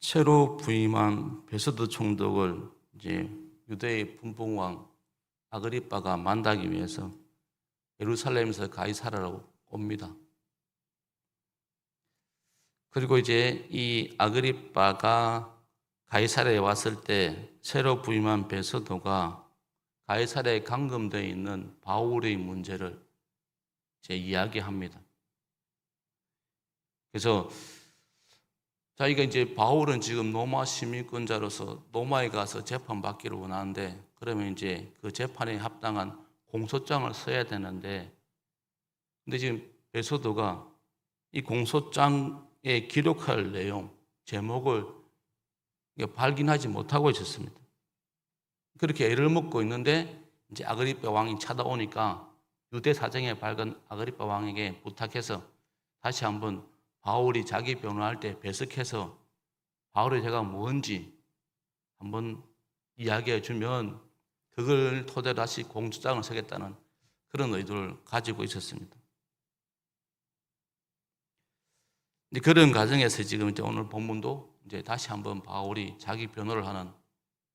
새로 부임한 베스도 총독을 이제 유대의 분봉왕 아그리빠가 만나기 위해서 예루살렘에서 가이사랴로 옵니다. 그리고 이제 이 아그리빠가 가이사랴에 왔을 때 새로 부임한 베스도가 가이사랴에 감금되어 있는 바울의 문제를 이제 이야기합니다. 그래서 자기가 이제 바울은 지금 로마 시민권자로서 로마에 가서 재판받기를 원하는데, 그러면 이제 그 재판에 합당한 공소장을 써야 되는데, 근데 지금 베소도가 이 공소장에 기록할 내용, 제목을 발견하지 못하고 있었습니다. 그렇게 애를 먹고 있는데 이제 아그리빠 왕이 찾아오니까 유대 사정에 밝은 아그리빠 왕에게 부탁해서 다시 한번 바울이 자기 변호할 때 배석해서 바울의 죄가 뭔지 한번 이야기해 주면 그걸 토대로 다시 공소장을 쓰겠다는 그런 의도를 가지고 있었습니다. 그런 과정에서 지금 이제 오늘 본문도 이제 다시 한번 바울이 자기 변호를 하는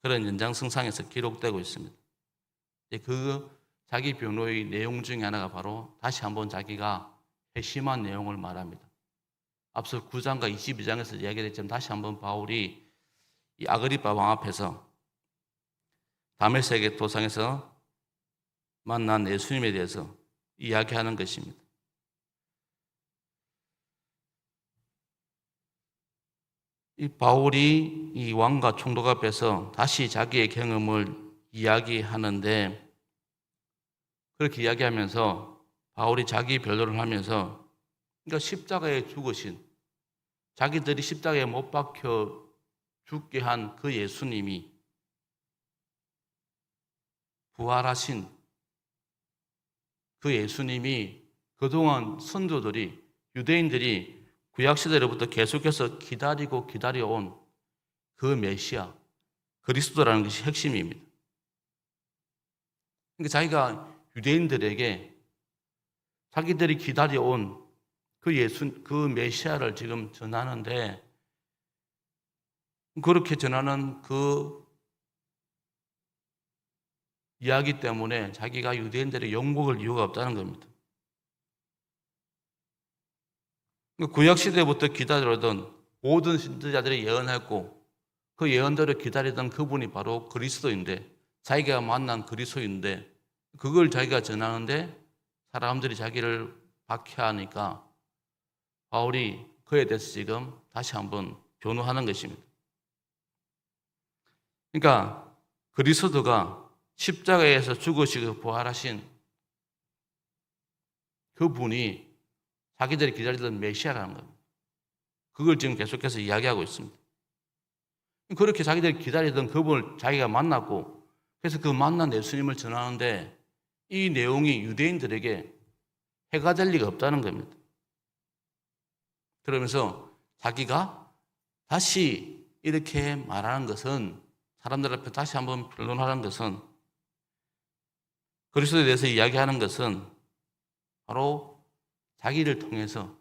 그런 연장선상에서 기록되고 있습니다. 그 자기 변호의 내용 중에 하나가 바로 다시 한번 자기가 회심한 내용을 말합니다. 앞서 9장과 22장에서 이야기했지만 다시 한번 바울이 이 아그리빠 왕 앞에서 다메섹의 도상에서 만난 예수님에 대해서 이야기하는 것입니다. 이 바울이 이 왕과 총독 앞에서 다시 자기의 경험을 이야기하는데, 그렇게 이야기하면서 바울이 자기 변론을 하면서, 그러니까 십자가에 죽으신, 자기들이 십자가에 못 박혀 죽게 한 그 예수님이 부활하신 그 예수님이 그동안 선조들이, 유대인들이 구약시대로부터 계속해서 기다려온 그 메시아, 그리스도라는 것이 핵심입니다. 그러니까 자기가 유대인들에게 자기들이 기다려온 그 메시아를 지금 전하는데, 그렇게 전하는 그 이야기 때문에 자기가 유대인들의 영국을 이유가 없다는 겁니다. 구약시대부터 기다려던 모든 선지자들이 예언했고 그 예언대로 기다리던 그분이 바로 그리스도인데, 자기가 만난 그리스도인데, 그걸 자기가 전하는데 사람들이 자기를 박해하니까 바울이 그에 대해서 지금 다시 한번 변호하는 것입니다. 그러니까 그리스도가 십자가에서 죽으시고 부활하신 그분이 자기들이 기다리던 메시아라는 겁니다. 그걸 지금 계속해서 이야기하고 있습니다. 그렇게 자기들이 기다리던 그분을 자기가 만났고, 그래서 그 만난 예수님을 전하는데 이 내용이 유대인들에게 해가 될 리가 없다는 겁니다. 그러면서 자기가 다시 이렇게 말하는 것은, 사람들 앞에 다시 한번 변론하는 것은, 그리스도에 대해서 이야기하는 것은 바로 자기를 통해서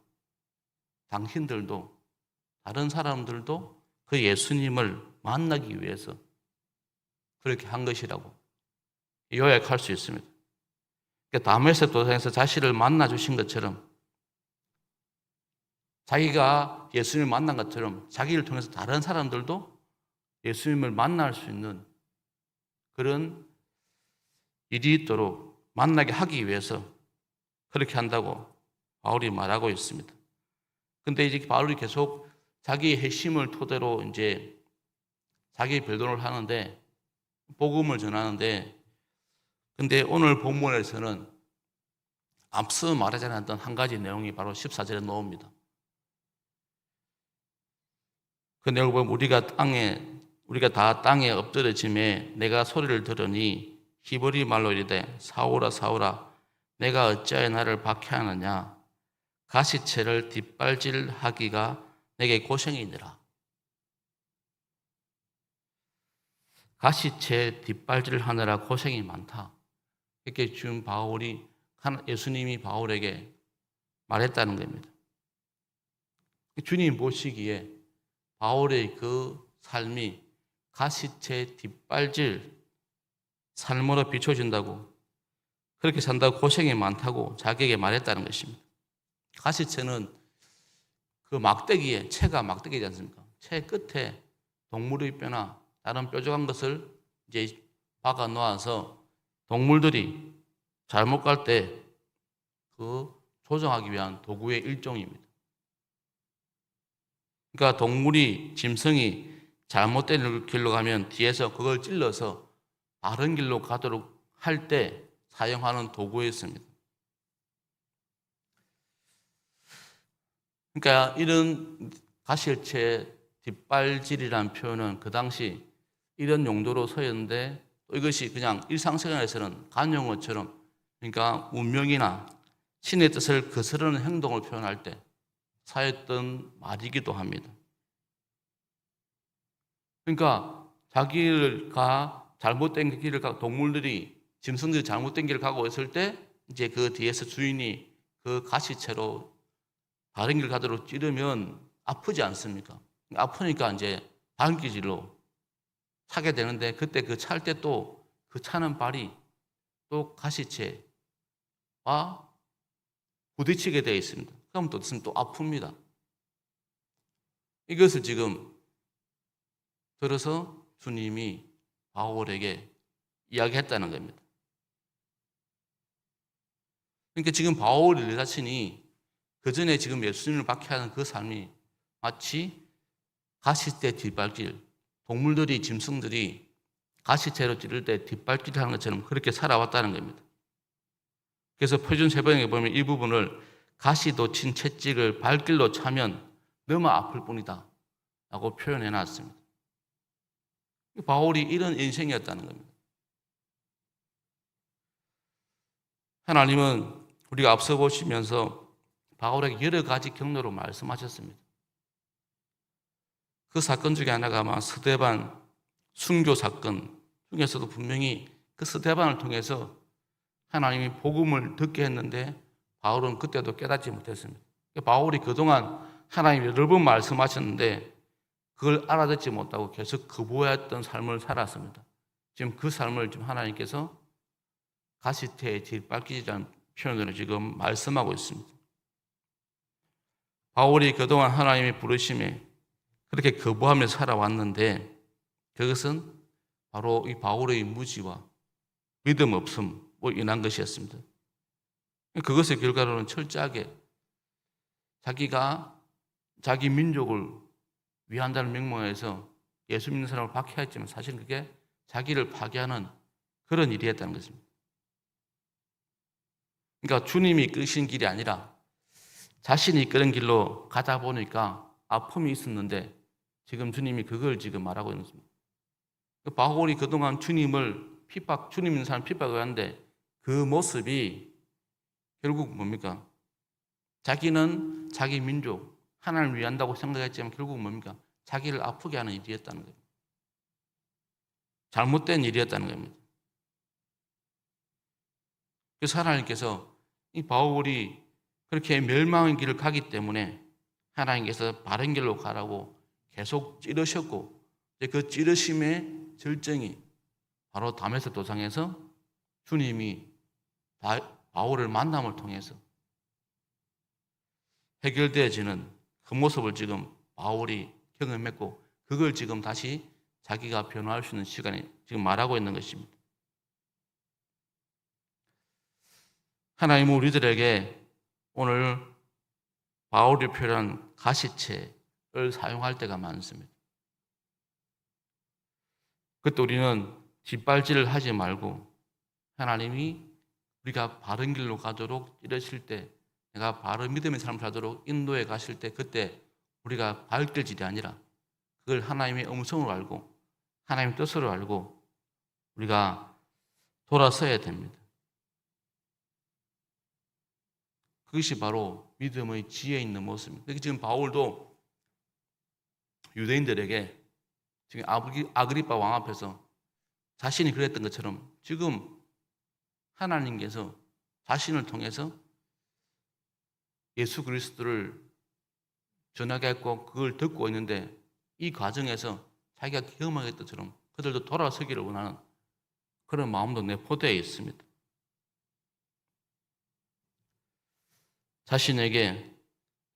당신들도, 다른 사람들도 그 예수님을 만나기 위해서 그렇게 한 것이라고 요약할 수 있습니다. 그러니까 다메섹 도상에서 자신을 만나 주신 것처럼, 자기가 예수님을 만난 것처럼 자기를 통해서 다른 사람들도 예수님을 만날 수 있는 그런 일이 있도록 만나게 하기 위해서 그렇게 한다고 바울이 말하고 있습니다. 근데 이제 바울이 계속 자기의 핵심을 토대로 이제 자기 변론을 하는데, 복음을 전하는데, 근데 오늘 본문에서는 앞서 말하지 않았던 한 가지 내용이 바로 14절에 나옵니다. 그 내용을 보면 우리가 다 땅에 엎드려짐에 내가 소리를 들으니 히브리 말로 이르되 사울아 사울아 내가 어찌하여 나를 박해하느냐, 가시채를 뒷발질하기가 내게 고생이니라. 가시채 뒷발질을 하느라 고생이 많다. 이렇게 지금 예수님이 바울에게 말했다는 겁니다. 주님 보시기에 바울의 그 삶이 가시체 뒷발질 삶으로 비춰진다고, 그렇게 산다고 고생이 많다고 자기에게 말했다는 것입니다. 가시체는 그 막대기에, 채가 막대기지 않습니까? 채 끝에 동물의 뼈나 다른 뾰족한 것을 이제 박아 놓아서 동물들이 잘못 갈 때 그 조정하기 위한 도구의 일종입니다. 그러니까 동물이, 짐승이 잘못된 길로 가면 뒤에서 그걸 찔러서 바른 길로 가도록 할 때 사용하는 도구였습니다. 그러니까 이런 가시체 뒷발질이라는 표현은 그 당시 이런 용도로 쓰였는데, 또 이것이 그냥 일상생활에서는 관용어처럼, 그러니까 운명이나 신의 뜻을 거스르는 행동을 표현할 때 사였던 말이기도 합니다. 그러니까 자기가 잘못된 길을 가고, 동물들이, 짐승들이 잘못된 길을 가고 있을 때 이제 그 뒤에서 주인이 그 가시채로 바른 길 가도록 찌르면 아프지 않습니까? 아프니까 이제 반기질로 차게 되는데, 그때 그 찰 때 또 그 차는 발이 또 가시채와 부딪히게 되어 있습니다. 그럼 또 아픕니다. 이것을 지금 들어서 주님이 바울에게 이야기했다는 겁니다. 그러니까 지금 바울 자신이 그 전에 지금 예수님을 박해하는 그 삶이 마치 가시대 뒷발질, 동물들이, 짐승들이 가시채로 찌를 때 뒷발질 하는 것처럼 그렇게 살아왔다는 겁니다. 그래서 표준 세번역에 보면 이 부분을 가시 돋친 채찍을 발길로 차면 너무 아플 뿐이다 라고 표현해 놨습니다. 바울이 이런 인생이었다는 겁니다. 하나님은 우리가 앞서 보시면서 바울에게 여러 가지 경로로 말씀하셨습니다. 그 사건 중에 하나가 아마 스데반 순교 사건 중에서도 분명히 그 스데반을 통해서 하나님이 복음을 듣게 했는데 바울은 그때도 깨닫지 못했습니다. 바울이 그동안 하나님이 여러 번 말씀하셨는데 그걸 알아듣지 못하고 계속 거부했던 삶을 살았습니다. 지금 그 삶을 지금 하나님께서 가시태의 뒷발길이라는 표현으로 지금 말씀하고 있습니다. 바울이 그동안 하나님의 부르심에 그렇게 거부하며 살아왔는데 그것은 바로 이 바울의 무지와 믿음 없음으로 인한 것이었습니다. 그것의 결과로는 철저하게 자기가 자기 민족을 위한다는 명목에서 예수 믿는 사람을 박해했지만 사실 그게 자기를 파괴하는 그런 일이었다는 것입니다. 그러니까 주님이 이끄신 길이 아니라 자신이 이끄는 길로 가다 보니까 아픔이 있었는데 지금 주님이 그걸 지금 말하고 있는 것입니다. 바울이 그동안 주님을 주님 있는 사람 핍박을 하는데 그 모습이 결국 뭡니까? 자기는 자기 민족, 하나님을 위한다고 생각했지만 결국 뭡니까? 자기를 아프게 하는 일이었다는 겁니다. 잘못된 일이었다는 겁니다. 그래서 하나님께서 이 바울이 그렇게 멸망의 길을 가기 때문에 하나님께서 바른 길로 가라고 계속 찌르셨고, 그 찌르심의 절정이 바로 다메섹 도상에서 주님이 바울을 만남을 통해서 해결되어지는 그 모습을 지금 바울이 경험했고, 그걸 지금 다시 자기가 변화할 수 있는 시간에 지금 말하고 있는 것입니다. 하나님은 우리들에게 오늘 바울이 표현한 가시체를 사용할 때가 많습니다. 그때 우리는 뒷발질을 하지 말고 하나님이 우리가 바른 길로 가도록 이러실 때, 내가 바른 믿음의 삶을 살도록 인도해 가실 때 그때 우리가 발길질이 아니라 그걸 하나님의 음성으로 알고 하나님의 뜻으로 알고 우리가 돌아서야 됩니다. 그것이 바로 믿음의 지혜 있는 모습입니다. 지금 바울도 유대인들에게 지금 아그리빠 왕 앞에서 자신이 그랬던 것처럼 지금 하나님께서 자신을 통해서 예수 그리스도를 전하게 했고 그걸 듣고 있는데 이 과정에서 자기가 경험하겠던 것처럼 그들도 돌아서기를 원하는 그런 마음도 내포되어 있습니다. 자신에게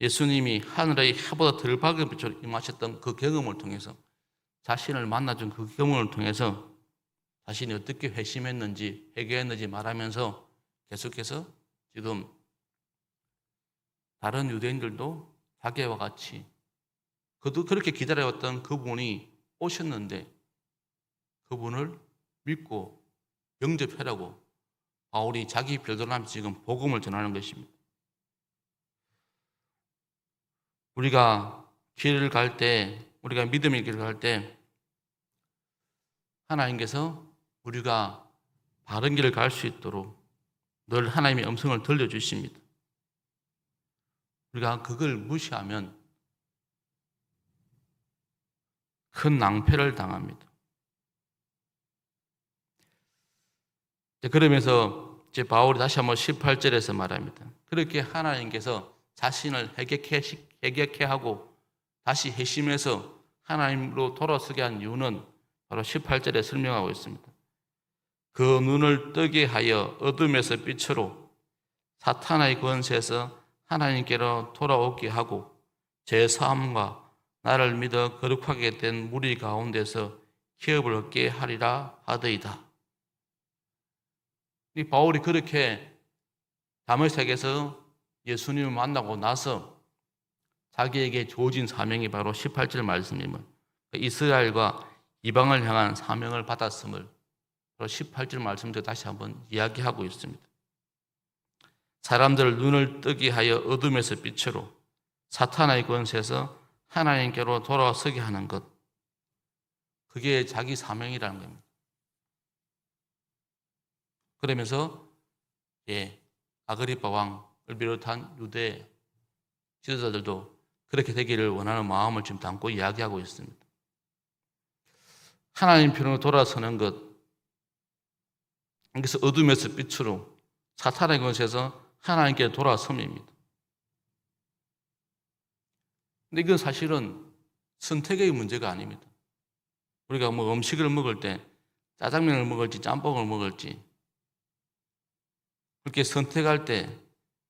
예수님이 하늘의 해보다 덜 밝은 빛으로 임하셨던 그 경험을 통해서, 자신을 만나준 그 경험을 통해서 자신이 어떻게 회심했는지 회개했는지 말하면서 계속해서 지금 다른 유대인들도 자기와 같이 그도 그렇게 기다려왔던 그분이 오셨는데 그분을 믿고 영접하라고 바울이 자기 별도로 하면서 지금 복음을 전하는 것입니다. 우리가 길을 갈 때, 우리가 믿음의 길을 갈 때 하나님께서 우리가 바른 길을 갈 수 있도록 늘 하나님의 음성을 들려주십니다. 우리가 그걸 무시하면 큰 낭패를 당합니다. 그러면서 이제 바울이 다시 한번 18절에서 말합니다. 그렇게 하나님께서 자신을 회개케 하고 다시 회심해서 하나님으로 돌아서게 한 이유는 바로 18절에 설명하고 있습니다. 그 눈을 뜨게 하여 어둠에서 빛으로 사탄의 권세에서 하나님께로 돌아오게 하고 제 사함과 나를 믿어 거룩하게 된 무리 가운데서 기업을 얻게 하리라 하더이다. 이 바울이 그렇게 다메섹에서 예수님을 만나고 나서 자기에게 주어진 사명이 바로 18절 말씀이면 이스라엘과 이방을 향한 사명을 받았음을 바로 18절 말씀대로 다시 한번 이야기하고 있습니다. 사람들을 눈을 뜨게 하여 어둠에서 빛으로 사탄의 권세에서 하나님께로 돌아서게 하는 것, 그게 자기 사명이라는 겁니다. 그러면서 아그리파 왕을 비롯한 유대 지도자들도 그렇게 되기를 원하는 마음을 지금 담고 이야기하고 있습니다. 하나님 편으로 돌아서는 것, 그래서 어둠에서 빛으로 사탄의 권세에서 하나님께 돌아섬입니다. 근데 이건 사실은 선택의 문제가 아닙니다. 우리가 뭐 음식을 먹을 때 짜장면을 먹을지 짬뽕을 먹을지 그렇게 선택할 때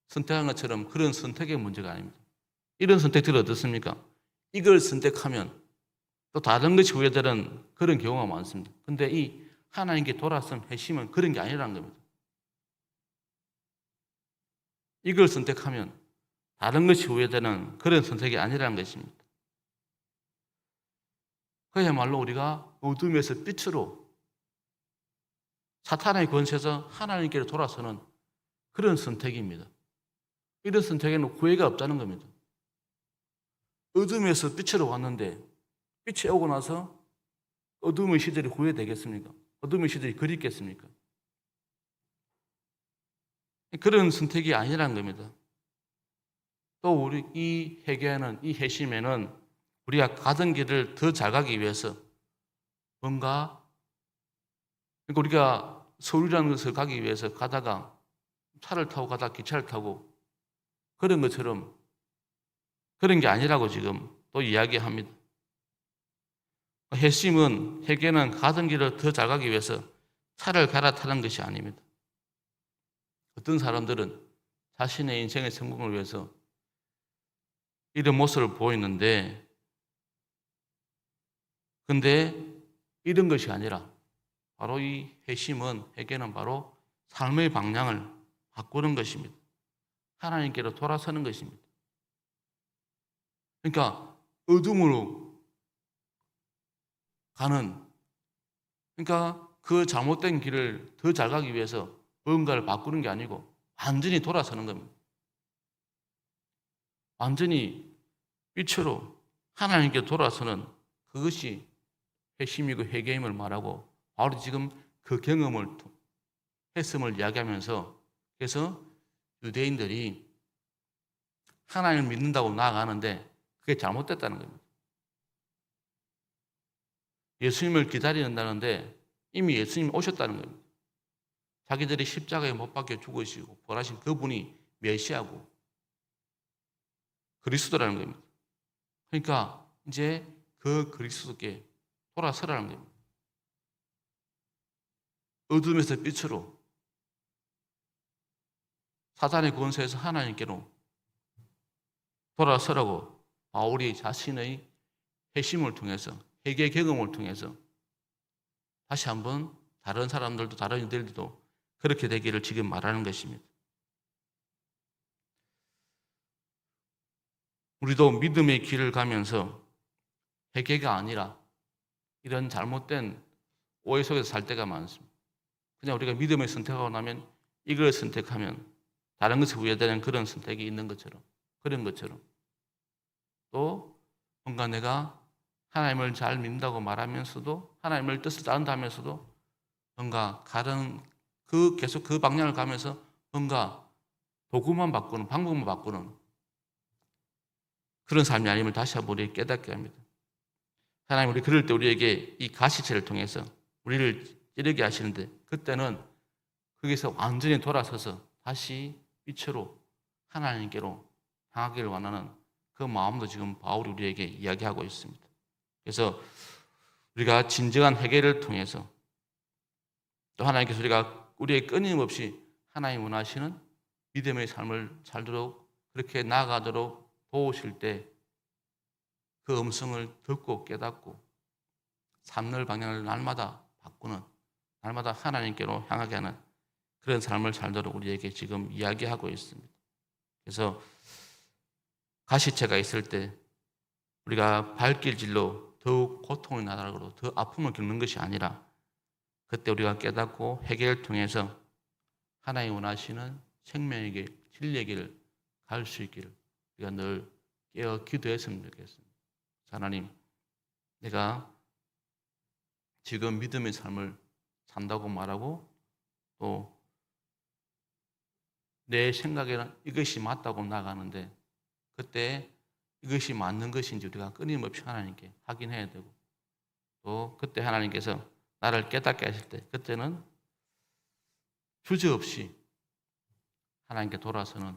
선택한 것처럼 그런 선택의 문제가 아닙니다. 이런 선택들이 어떻습니까? 이걸 선택하면 또 다른 것이 후회되는 그런 경우가 많습니다. 근데 이 하나님께 돌아선 회심은 그런 게 아니라는 겁니다. 이걸 선택하면 다른 것이 후회되는 그런 선택이 아니라는 것입니다. 그야말로 우리가 어둠에서 빛으로 사탄의 권세에서 하나님께로 돌아서는 그런 선택입니다. 이런 선택에는 후회가 없다는 겁니다. 어둠에서 빛으로 왔는데 빛이 오고 나서 어둠의 시절이 후회되겠습니까? 어둠의 시절이 그립겠습니까? 그런 선택이 아니라는 겁니다. 또 우리 이 회개는, 이 회심에는 우리가 가던 길을 더 잘 가기 위해서 뭔가, 그러니까 우리가 서울이라는 것을 가기 위해서 가다가 차를 타고 가다가 기차를 타고 그런 것처럼 그런 게 아니라고 지금 또 이야기합니다. 회심은, 회개는 가던 길을 더 잘 가기 위해서 차를 갈아타는 것이 아닙니다. 어떤 사람들은 자신의 인생의 성공을 위해서 이런 모습을 보이는데, 근데 이런 것이 아니라 바로 이 회심은, 회개는 바로 삶의 방향을 바꾸는 것입니다. 하나님께로 돌아서는 것입니다. 그러니까 어둠으로 가는, 그러니까 그 잘못된 길을 더 잘 가기 위해서 뭔가를 바꾸는 게 아니고 완전히 돌아서는 겁니다. 완전히 빛으로 하나님께 돌아서는 그것이 회심이고 회개임을 말하고 바로 지금 그 경험을 했음을 이야기하면서, 그래서 유대인들이 하나님을 믿는다고 나아가는데 그게 잘못됐다는 겁니다. 예수님을 기다린다는데 이미 예수님이 오셨다는 겁니다. 자기들이 십자가에 못 박혀 죽으시고 벌하신 그분이 메시아고 그리스도라는 겁니다. 그러니까 이제 그 그리스도께 돌아서라는 겁니다. 어둠에서 빛으로, 사단의 권세에서 하나님께로 돌아서라고 바울이 자신의 회심을 통해서, 회개 경험을 통해서 다시 한번 다른 사람들도, 다른 이들도 그렇게 되기를 지금 말하는 것입니다. 우리도 믿음의 길을 가면서 회개가 아니라 이런 잘못된 오해 속에서 살 때가 많습니다. 그냥 우리가 믿음을 선택하고 나면 이걸 선택하면 다른 것을 후회되는 그런 선택이 있는 것처럼, 그런 것처럼, 또 뭔가 내가 하나님을 잘 믿는다고 말하면서도, 하나님을 뜻을 따른다 하면서도 뭔가 계속 그 방향을 가면서 뭔가 도구만 바꾸는, 방법만 바꾸는 그런 삶이 아님을 다시 한번 우리 깨닫게 합니다. 하나님, 우리 그럴 때 우리에게 이 가시체를 통해서 우리를 찌르게 하시는데, 그때는 거기서 완전히 돌아서서 다시 빛으로 하나님께로 향하기를 원하는 그 마음도 지금 바울이 우리에게 이야기하고 있습니다. 그래서 우리가 진정한 회개를 통해서 또 하나님께서 우리의 끊임없이 하나님 원하시는 믿음의 삶을 살도록 그렇게 나아가도록 도우실 때 그 음성을 듣고 깨닫고 삶의 방향을 날마다 바꾸는, 날마다 하나님께로 향하게 하는 그런 삶을 살도록 우리에게 지금 이야기하고 있습니다. 그래서 가시체가 있을 때 우리가 발길질로 더욱 고통이 나더라도 더 아픔을 겪는 것이 아니라 그때 우리가 깨닫고 회개를 통해서 하나님 원하시는 생명의 길, 진리의 길을 갈 수 있기를 우리가 늘 깨어 기도했으면 좋겠습니다. 하나님, 내가 지금 믿음의 삶을 산다고 말하고 또 내 생각에는 이것이 맞다고 나가는데 그때 이것이 맞는 것인지 우리가 끊임없이 하나님께 확인해야 되고, 또 그때 하나님께서 나를 깨닫게 하실 때 그때는 주저없이 하나님께 돌아서는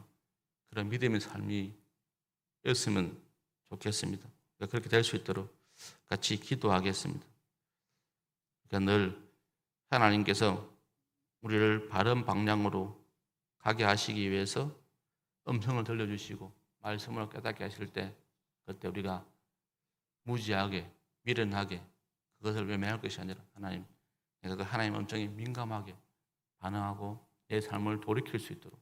그런 믿음의 삶이었으면 좋겠습니다. 그렇게 될 수 있도록 같이 기도하겠습니다. 그러니까 늘 하나님께서 우리를 바른 방향으로 가게 하시기 위해서 음성을 들려주시고 말씀을 깨닫게 하실 때 그때 우리가 무지하게, 미련하게 그것을 외면할 것이 아니라 하나님, 내가 그 하나님 음성에 민감하게 반응하고 내 삶을 돌이킬 수 있도록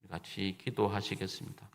같이 기도하시겠습니다.